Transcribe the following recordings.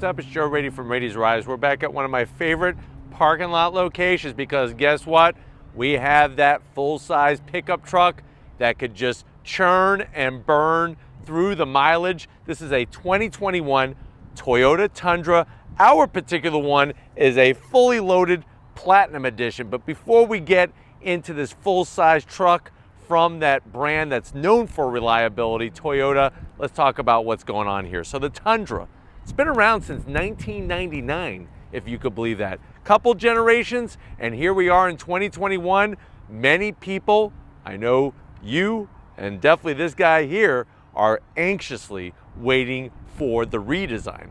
what's up? It's Joe Rady from Rady's Rides. We're back at one of my favorite parking lot locations because guess what? We have that full-size pickup truck that could just churn and burn through the mileage. This is a 2021 Toyota Tundra. Our particular one is a fully loaded Platinum Edition. But before we get into this full-size truck from that brand that's known for reliability, Toyota, let's talk about what's going on here. So the Tundra, it's been around since 1999, if you could believe that. Couple generations, and here we are in 2021. Many people, I know you and definitely this guy here, are anxiously waiting for the redesign.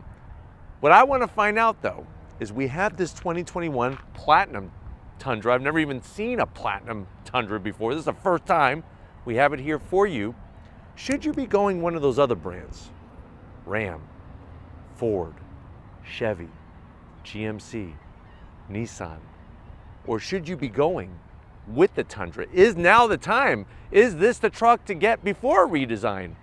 What I want to find out though is we have this 2021 Platinum Tundra. I've never even seen a Platinum Tundra before. This is the first time we have it here for you. Should you be going one of those other brands? Ram, Ford, Chevy, GMC, Nissan, or should you be going with the Tundra? Is now the time? Is this the truck to get before a redesign?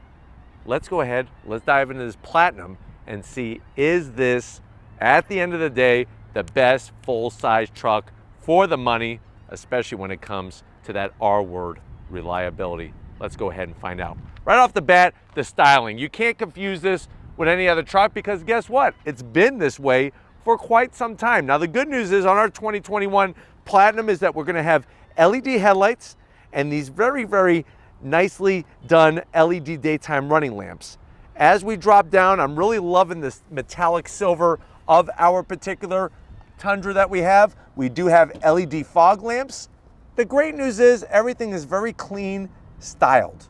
Let's go ahead, let's dive into this Platinum and see, is this, at the end of the day, the best full-size truck for the money, especially when it comes to that R word, reliability. Let's go ahead and find out. Right off the bat, the styling. You can't confuse this with any other truck because guess what? It's been this way for quite some time. Now the good news is on our 2021 Platinum is that we're gonna have LED headlights and these very, very nicely done LED daytime running lamps. As we drop down, I'm really loving this metallic silver of our particular Tundra that we have. We do have LED fog lamps. The great news is everything is very clean styled.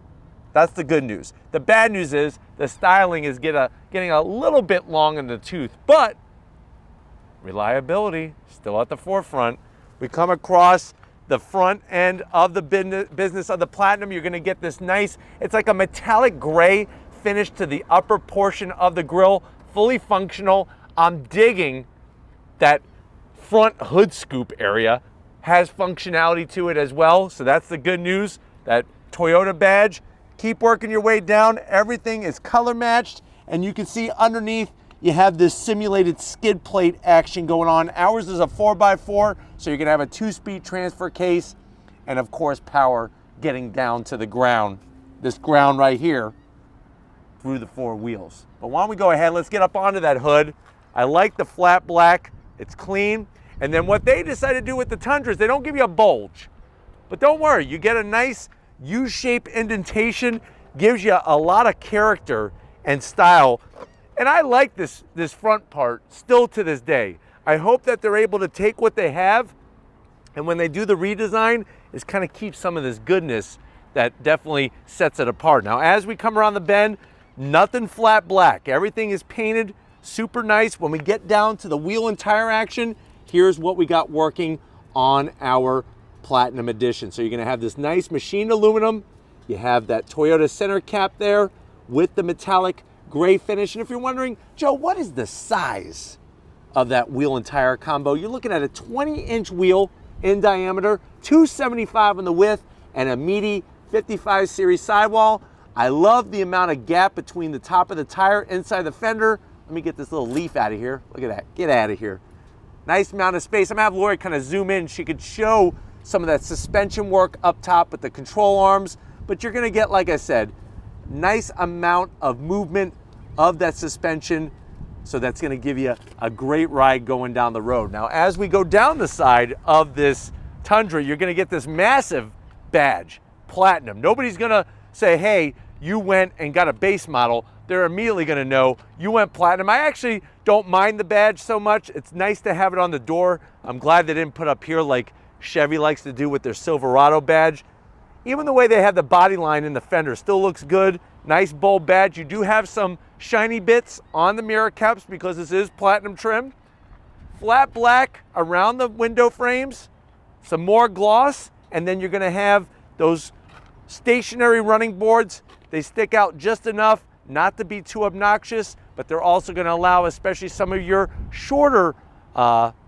That's the good news. The bad news is the styling is getting a little bit long in the tooth, but reliability still at the forefront. We come across the front end of the business of the Platinum. You're gonna get this nice, it's like a metallic gray finish to the upper portion of the grille, fully functional. I'm digging that front hood scoop area has functionality to it as well. So that's the good news, that Toyota badge. Keep working your way down. Everything is color matched, and you can see underneath you have this simulated skid plate action going on. Ours is a 4x4, so you're gonna have a 2-speed transfer case, and of course power getting down to the ground, this ground right here, through the 4 wheels. But why don't we go ahead, let's get up onto that hood. I like the flat black, it's clean. And then what they decided to do with the Tundra is they don't give you a bulge. But don't worry, you get a nice U-shaped indentation, gives you a lot of character and style. And I like this front part still to this day. I hope that they're able to take what they have, and when they do the redesign, is kind of keep some of this goodness that definitely sets it apart. Now, as we come around the bend, nothing flat black. Everything is painted super nice. When we get down to the wheel and tire action, here's what we got working on our Platinum Edition. So you're gonna have this nice machined aluminum. You have that Toyota center cap there with the metallic gray finish. And if you're wondering, Joe, what is the size of that wheel and tire combo? You're looking at a 20-inch wheel in diameter, 275 in the width, and a meaty 55 series sidewall. I love the amount of gap between the top of the tire inside the fender. Let me get this little leaf out of here. Look at that, get out of here. Nice amount of space. I'm gonna have Lori kind of zoom in. She could show some of that suspension work up top with the control arms, but you're gonna get, like I said, nice amount of movement of that suspension. So that's gonna give you a great ride going down the road. Now, as we go down the side of this Tundra, you're gonna get this massive badge, Platinum. Nobody's gonna say, hey, you went and got a base model. They're immediately gonna know you went Platinum. I actually don't mind the badge so much. It's nice to have it on the door. I'm glad they didn't put up here like Chevy likes to do with their Silverado badge. Even the way they have the body line in the fender still looks good. Nice bold badge. You do have some shiny bits on the mirror caps because this is Platinum trim. Flat black around the window frames, some more gloss, and then you're gonna have those stationary running boards. They stick out just enough not to be too obnoxious, but they're also gonna allow especially some of your shorter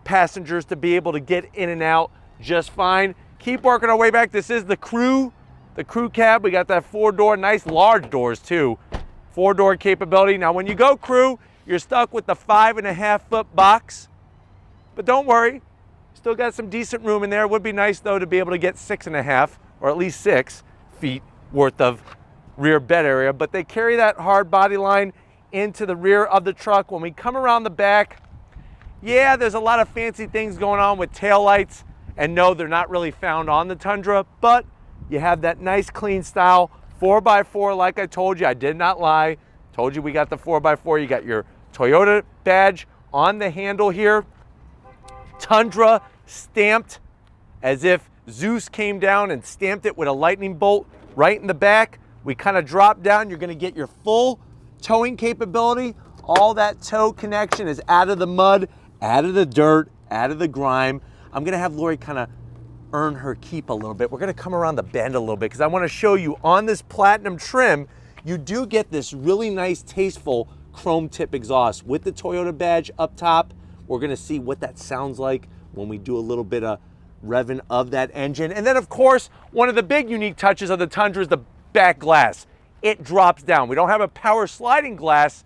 passengers to be able to get in and out just fine. Keep working our way back. This is the crew cab. We got that 4-door, nice large doors too. 4-door capability. Now when you go crew, you're stuck with the 5.5 foot box. But don't worry, still got some decent room in there. It would be nice though to be able to get 6.5 or at least 6 feet worth of rear bed area. But they carry that hard body line into the rear of the truck. When we come around the back, yeah, there's a lot of fancy things going on with taillights. And no, they're not really found on the Tundra, but you have that nice clean style 4x4 like I told you. I did not lie. Told you we got the 4x4. You got your Toyota badge on the handle here. Tundra stamped as if Zeus came down and stamped it with a lightning bolt right in the back. We kind of drop down. You're going to get your full towing capability. All that tow connection is out of the mud, out of the dirt, out of the grime. I'm going to have Lori kind of earn her keep a little bit. We're going to come around the bend a little bit because I want to show you on this Platinum trim, you do get this really nice, tasteful chrome tip exhaust with the Toyota badge up top. We're going to see what that sounds like when we do a little bit of revving of that engine. And then, of course, one of the big unique touches of the Tundra is the back glass. It drops down. We don't have a power sliding glass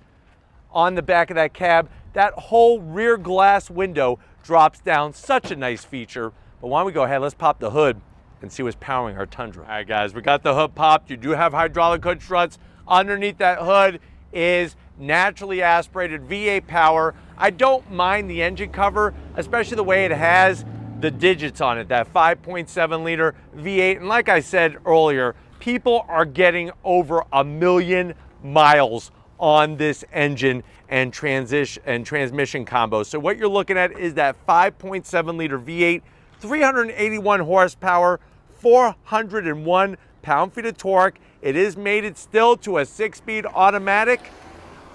on the back of that cab. That whole rear glass window drops down. Such a nice feature. But why don't we go ahead, let's pop the hood and see what's powering our Tundra. All right, guys, we got the hood popped. You do have hydraulic hood struts. Underneath that hood is naturally aspirated V8 power. I don't mind the engine cover, especially the way it has the digits on it, that 5.7 liter V8. And like I said earlier, people are getting over 1 million miles on this engine and transmission combo. So what you're looking at is that 5.7 liter V8, 381 horsepower, 401 pound-feet of torque. It is mated still to a 6-speed automatic.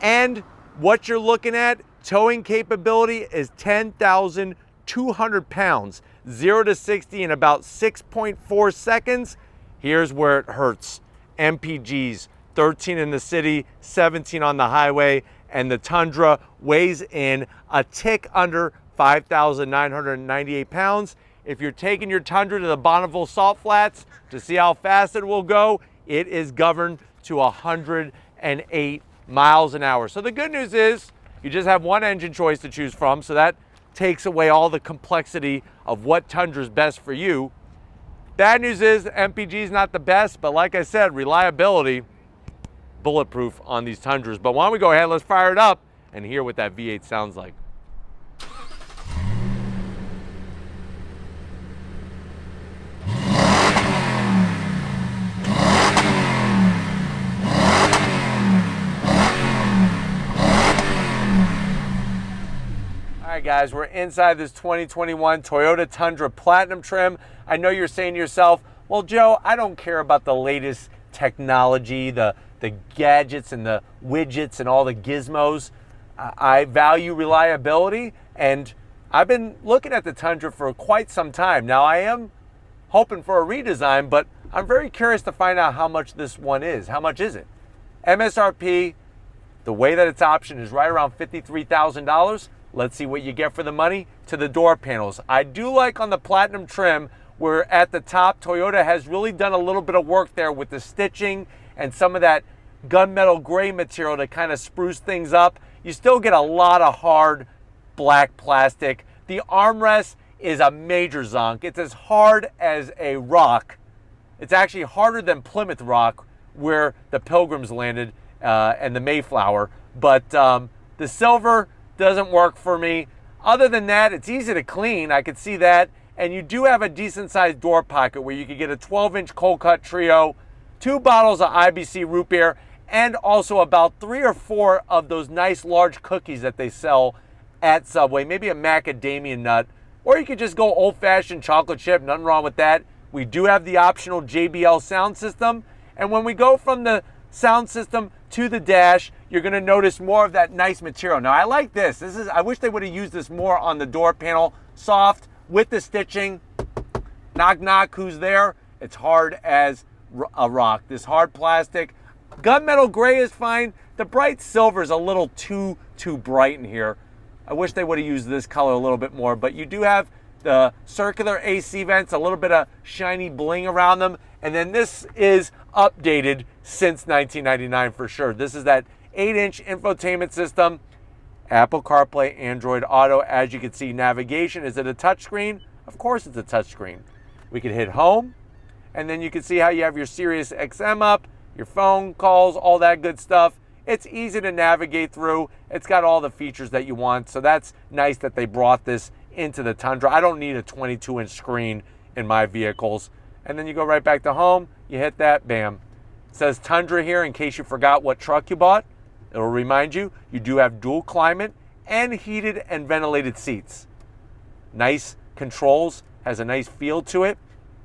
And what you're looking at, towing capability is 10,200 pounds, 0 to 60 in about 6.4 seconds. Here's where it hurts. MPGs, 13 in the city, 17 on the highway, and the Tundra weighs in a tick under 5,998 pounds. If you're taking your Tundra to the Bonneville Salt Flats to see how fast it will go, it is governed to 108 miles an hour. So the good news is you just have one engine choice to choose from, so that takes away all the complexity of what Tundra is best for you. Bad news is MPG is not the best, but like I said, reliability, bulletproof on these Tundras. But why don't we go ahead, let's fire it up and hear what that V8 sounds like. All right, guys, we're inside this 2021 Toyota Tundra Platinum trim. I know you're saying to yourself, well, Joe, I don't care about the latest technology, the gadgets and the widgets and all the gizmos. I value reliability, and I've been looking at the Tundra for quite some time. Now, I am hoping for a redesign, but I'm very curious to find out how much this one is. How much is it? MSRP, the way that it's optioned, is right around $53,000. Let's see what you get for the money. To the door panels, I do like on the Platinum trim where at the top Toyota has really done a little bit of work there with the stitching and some of that gunmetal gray material to kind of spruce things up. You still get a lot of hard black plastic. The armrest is a major zonk. It's as hard as a rock. It's actually harder than Plymouth Rock, where the Pilgrims landed and the Mayflower. But the silver doesn't work for me. Other than that, it's easy to clean. I could see that. And you do have a decent sized door pocket where you could get a 12-inch cold cut trio, 2 bottles of IBC root beer, and also about 3 or 4 of those nice large cookies that they sell at Subway, maybe a macadamia nut, or you could just go old-fashioned chocolate chip, nothing wrong with that. We do have the optional JBL sound system, and when we go from the sound system to the dash, you're gonna notice more of that nice material. Now, I like this. I wish they would have used this more on the door panel. Soft, with the stitching. Knock, knock, who's there? It's hard as a rock. This hard plastic. Gunmetal gray is fine. The bright silver is a little too bright in here. I wish they would have used this color a little bit more, but you do have the circular AC vents, a little bit of shiny bling around them, and then this is updated since 1999 for sure. This is that 8-inch infotainment system. Apple CarPlay, Android Auto. As you can see, navigation. Is it a touchscreen? Of course it's a touchscreen. We can hit home, and then you can see how you have your Sirius XM up, your phone calls, all that good stuff. It's easy to navigate through. It's got all the features that you want, so that's nice that they brought this into the Tundra. I don't need a 22-inch screen in my vehicles. And then you go right back to home, you hit that, bam. It says Tundra here in case you forgot what truck you bought. It'll remind you, you do have dual climate and heated and ventilated seats. Nice controls, has a nice feel to it.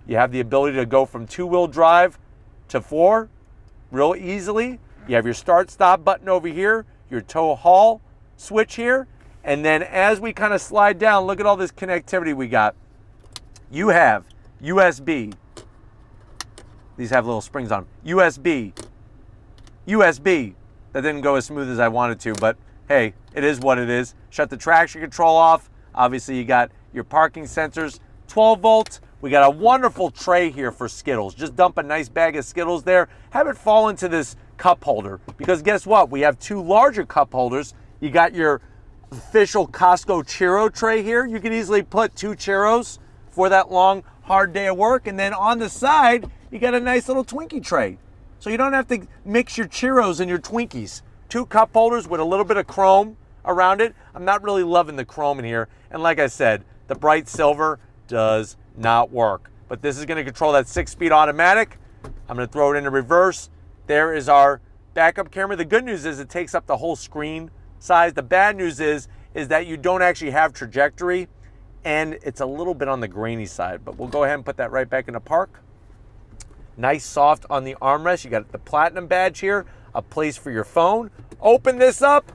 You have the ability to go from 2-wheel drive to 4 real easily. You have your start-stop button over here, your tow haul switch here, and then as we kind of slide down, look at all this connectivity we got. You have USB. These have little springs on them. USB. That didn't go as smooth as I wanted to, but hey, it is what it is. Shut the traction control off. Obviously, you got your parking sensors, 12 volts. We got a wonderful tray here for Skittles. Just dump a nice bag of Skittles there. Have it fall into this cup holder, because guess what? We have 2 larger cup holders. You got your official Costco Churro tray here. You can easily put 2 churros for that long, hard day of work. And then on the side, you got a nice little Twinkie tray. So you don't have to mix your churros and your Twinkies. 2 cup holders with a little bit of chrome around it. I'm not really loving the chrome in here. And like I said, the bright silver does not work. But this is going to control that 6-speed automatic. I'm going to throw it into reverse. There is our backup camera. The good news is it takes up the whole screen size. The bad news is that you don't actually have trajectory, and it's a little bit on the grainy side. But we'll go ahead and put that right back into park. Nice soft on the armrest. You got the Platinum badge here, a place for your phone. Open this up.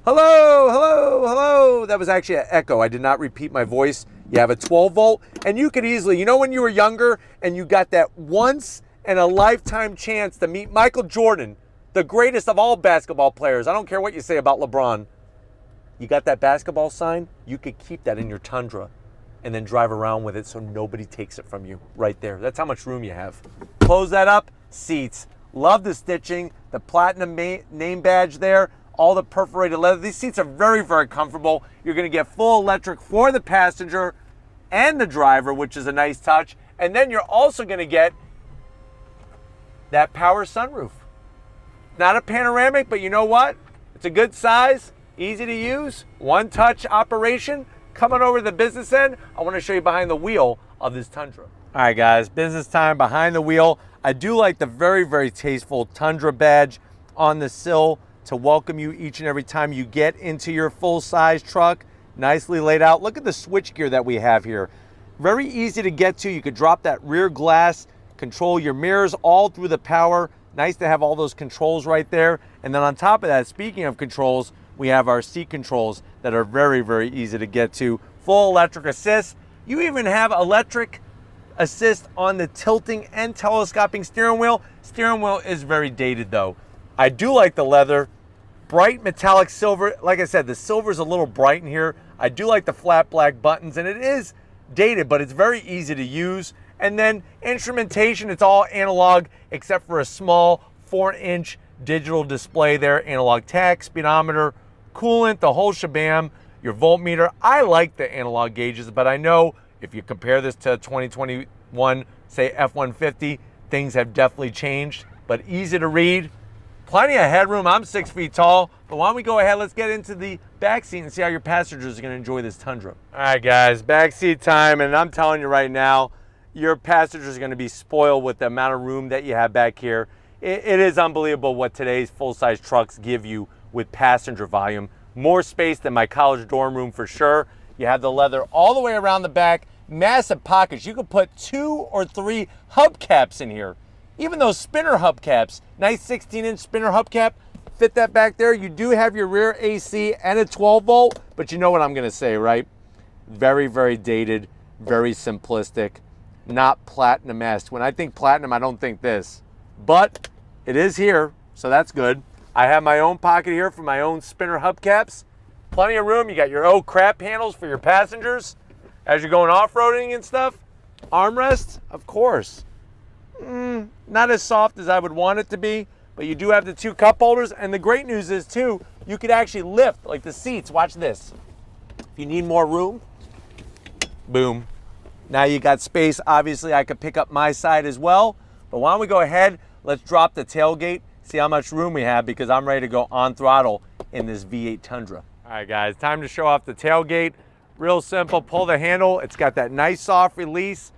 Hello, hello, hello. That was actually an echo. I did not repeat my voice. You have a 12 volt, and you could easily, you know when you were younger and you got that once in a lifetime chance to meet Michael Jordan, the greatest of all basketball players. I don't care what you say about LeBron. You got that basketball sign, you could keep that in your Tundra and then drive around with it so nobody takes it from you right there. That's how much room you have. Close that up, seats. Love the stitching, the Platinum name badge there, all the perforated leather. These seats are very, very comfortable. You're gonna get full electric for the passenger and the driver, which is a nice touch. And then you're also gonna get that power sunroof. Not a panoramic, but you know what? It's a good size, easy to use, one-touch operation. Coming over to the business end, I want to show you behind the wheel of this Tundra. All right, guys, business time behind the wheel. I do like the very, very tasteful Tundra badge on the sill to welcome you each and every time you get into your full-size truck. Nicely laid out. Look at the switch gear that we have here. Very easy to get to. You could drop that rear glass, control your mirrors all through the power. Nice to have all those controls right there. And then on top of that, speaking of controls, we have our seat controls that are very, very easy to get to. Full electric assist. You even have electric assist on the tilting and telescoping steering wheel. Steering wheel is very dated though. I do like the leather. Bright metallic silver. Like I said, the silver is a little bright in here. I do like the flat black buttons, and it is dated, but it's very easy to use. And then instrumentation, it's all analog except for a small 4-inch digital display there. Analog tach, speedometer, coolant, the whole shabam, your voltmeter. I like the analog gauges, but I know if you compare this to 2021, say F-150, things have definitely changed, but easy to read. Plenty of headroom. I'm 6 feet tall, but why don't we go ahead, let's get into the back seat and see how your passengers are going to enjoy this Tundra. All right, guys, back seat time, and I'm telling you right now, your passengers are going to be spoiled with the amount of room that you have back here. It is unbelievable what today's full-size trucks give you with passenger volume. More space than my college dorm room for sure. You have the leather all the way around the back, massive pockets. You could put 2 or 3 hubcaps in here. Even those spinner hubcaps, nice 16-inch spinner hubcap, fit that back there. You do have your rear AC and a 12 volt, but you know what I'm gonna say, right? Very, very dated, very simplistic, not Platinum-esque. When I think Platinum, I don't think this, but it is here, so that's good. I have my own pocket here for my own spinner hubcaps. Plenty of room. You got your oh crap handles for your passengers as you're going off-roading and stuff. Armrest, of course. Not as soft as I would want it to be, but you do have the 2 cup holders. And the great news is too, you could actually lift, like the seats, watch this. If you need more room, boom. Now you got space. Obviously, I could pick up my side as well. But why don't we go ahead, let's drop the tailgate, see how much room we have, because I'm ready to go on throttle in this V8 Tundra. All right, guys, time to show off the tailgate. Real simple, pull the handle. It's got that nice soft release.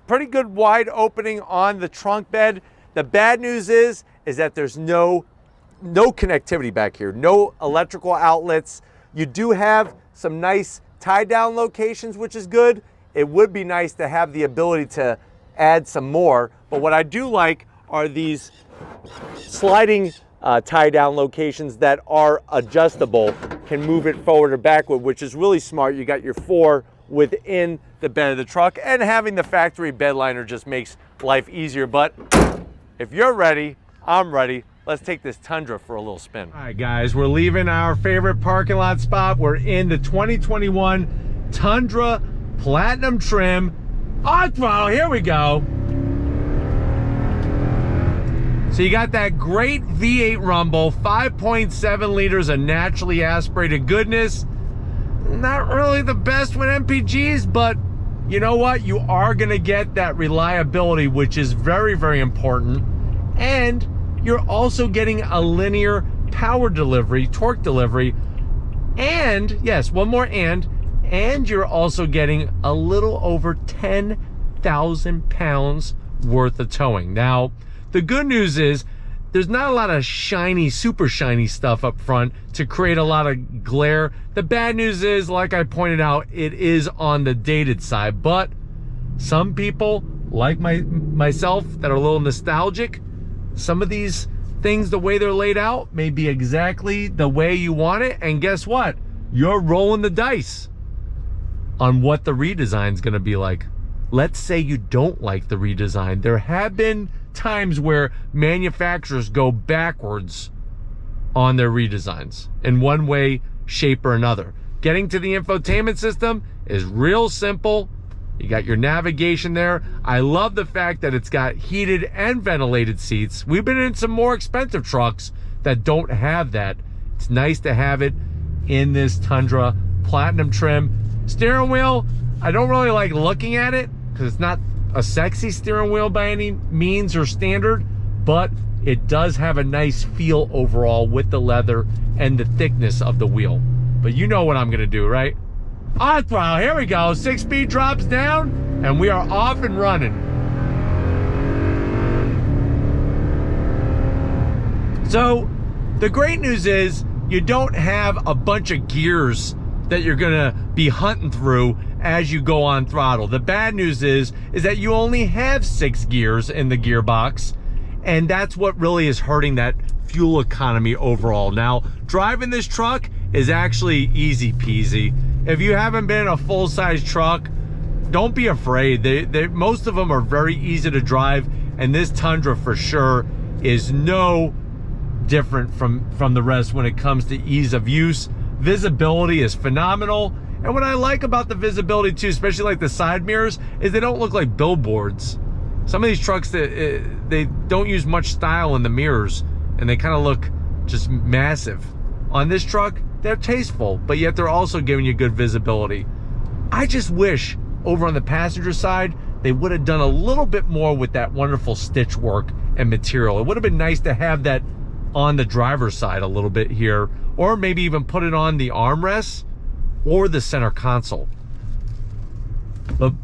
Pretty good wide opening on the trunk bed. The bad news is that there's no connectivity back here, no electrical outlets. You do have some nice tie down locations, which is good. It would be nice to have the ability to add some more, but what I do like are these sliding tie down locations that are adjustable, can move it forward or backward, which is really smart. You got your 4 within the bed of the truck, and having the factory bed liner just makes life easier. But if you're ready, I'm ready. Let's take this Tundra for a little spin. All right, guys, we're leaving our favorite parking lot spot. We're in the 2021 Tundra Platinum trim. On throttle, here we go. So you got that great V8 rumble, 5.7 liters of naturally aspirated goodness. Not really the best with MPGs, but you know what? You are gonna get that reliability, which is very, very important. And you're also getting a linear power delivery, torque delivery. And yes, one more and you're also getting a little over 10,000 pounds worth of towing. Now, the good news is there's not a lot of shiny, super shiny stuff up front to create a lot of glare. The bad news is, like I pointed out, it is on the dated side, but some people, like myself, that are a little nostalgic, some of these things, the way they're laid out, may be exactly the way you want it, and guess what? You're rolling the dice on what the redesign is going to be like. Let's say you don't like the redesign. There have been times where manufacturers go backwards on their redesigns in one way, shape, or another. Getting to the infotainment system is real simple. You got your navigation there. I love the fact that it's got heated and ventilated seats. We've been in some more expensive trucks that don't have that. It's nice to have it in this Tundra Platinum trim. Steering wheel, I don't really like looking at it because it's not a sexy steering wheel by any means or standard, but it does have a nice feel overall with the leather and the thickness of the wheel. But you know what I'm gonna do, right? On throttle, here we go. 6-speed drops down, and we are off and running. So, the great news is you don't have a bunch of gears that you're gonna be hunting through as you go on throttle. The bad news is that you only have 6 gears in the gearbox, and that's what really is hurting that fuel economy overall. Now, driving this truck is actually easy peasy. If you haven't been in a full-size truck, don't be afraid. Most of them are very easy to drive, and this Tundra for sure is no different from the rest when it comes to ease of use. Visibility is phenomenal. And what I like about the visibility too, especially like the side mirrors, is they don't look like billboards. Some of these trucks, they don't use much style in the mirrors, and they kind of look just massive. On this truck, they're tasteful, but yet they're also giving you good visibility. I just wish over on the passenger side, they would have done a little bit more with that wonderful stitch work and material. It would have been nice to have that on the driver's side a little bit here, or maybe even put it on the armrests or the center console. But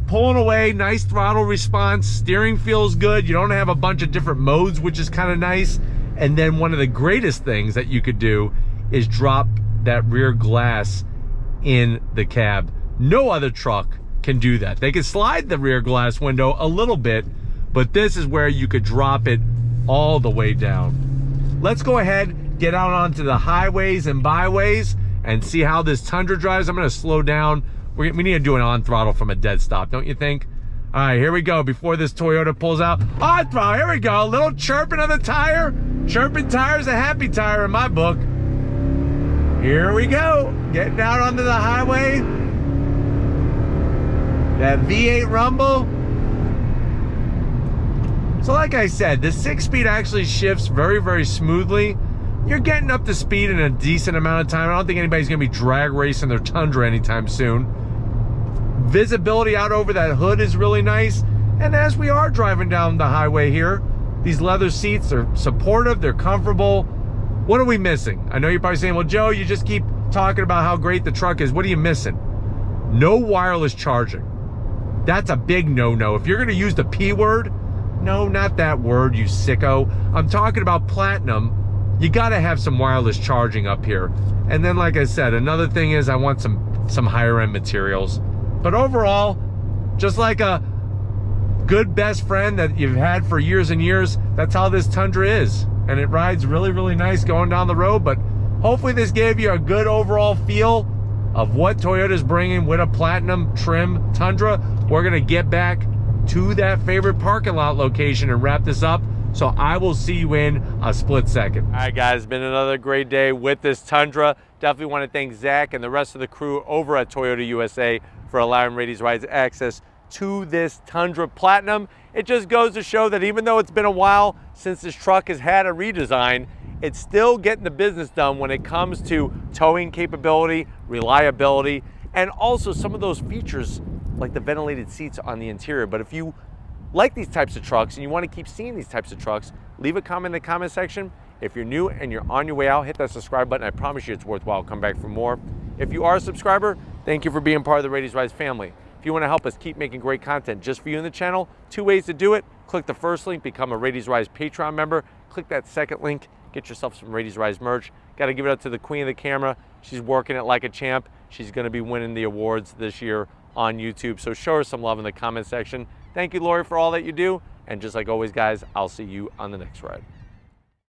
pulling away, nice throttle response, steering feels good. You don't have a bunch of different modes, which is kind of nice. And then one of the greatest things that you could do is drop that rear glass in the cab. No other truck can do that. They can slide the rear glass window a little bit, but this is where you could drop it all the way down. Let's go ahead, get out onto the highways and byways and see how this Tundra drives. I'm gonna slow down. We need to do an on throttle from a dead stop, don't you think? All right, here we go. Before this Toyota pulls out, on throttle, here we go. A little chirping of the tire. Chirping tire's a happy tire in my book. Here we go. Getting out onto the highway. That V8 rumble. So like I said, the 6-speed actually shifts very, very smoothly. you're getting up to speed in a decent amount of time. I don't think anybody's gonna be drag racing their Tundra anytime soon. Visibility out over that hood is really nice. And as we are driving down the highway here, these leather seats are supportive, they're comfortable. What are we missing? I know you're probably saying, well, Joe, you just keep talking about how great the truck is. What are you missing? No wireless charging. That's a big no-no. If you're gonna use the P word, no, not that word, you sicko. I'm talking about Platinum. You gotta have some wireless charging up here. And then, like I said, another thing is I want some higher end materials. But overall, just like a good best friend that you've had for years and years, that's how this Tundra is. And it rides really, really nice going down the road. But hopefully this gave you a good overall feel of what Toyota's bringing with a Platinum trim Tundra. We're gonna get back to that favorite parking lot location and wrap this up. So I will see you in a split second. All right, guys, it's been another great day with this Tundra. Definitely want to thank Zach and the rest of the crew over at Toyota USA for allowing Rady's Rides access to this Tundra Platinum. It just goes to show that even though it's been a while since this truck has had a redesign, it's still getting the business done when it comes to towing capability, reliability, and also some of those features like the ventilated seats on the interior. But if you like these types of trucks and you want to keep seeing these types of trucks, leave a comment in the comment section. If you're new and you're on your way out, hit that subscribe button. I promise you it's worthwhile. Come back for more. If you are a subscriber, thank you for being part of the Rady's Rides family. If you want to help us keep making great content just for you in the channel, 2 ways to do it. Click the first link, become a Rady's Rides Patreon member. Click that second link, get yourself some Rady's Rides merch. Got to give it up to the queen of the camera. She's working it like a champ. She's going to be winning the awards this year on YouTube. So show her some love in the comment section. Thank you, Lori, for all that you do. And just like always, guys, I'll see you on the next ride.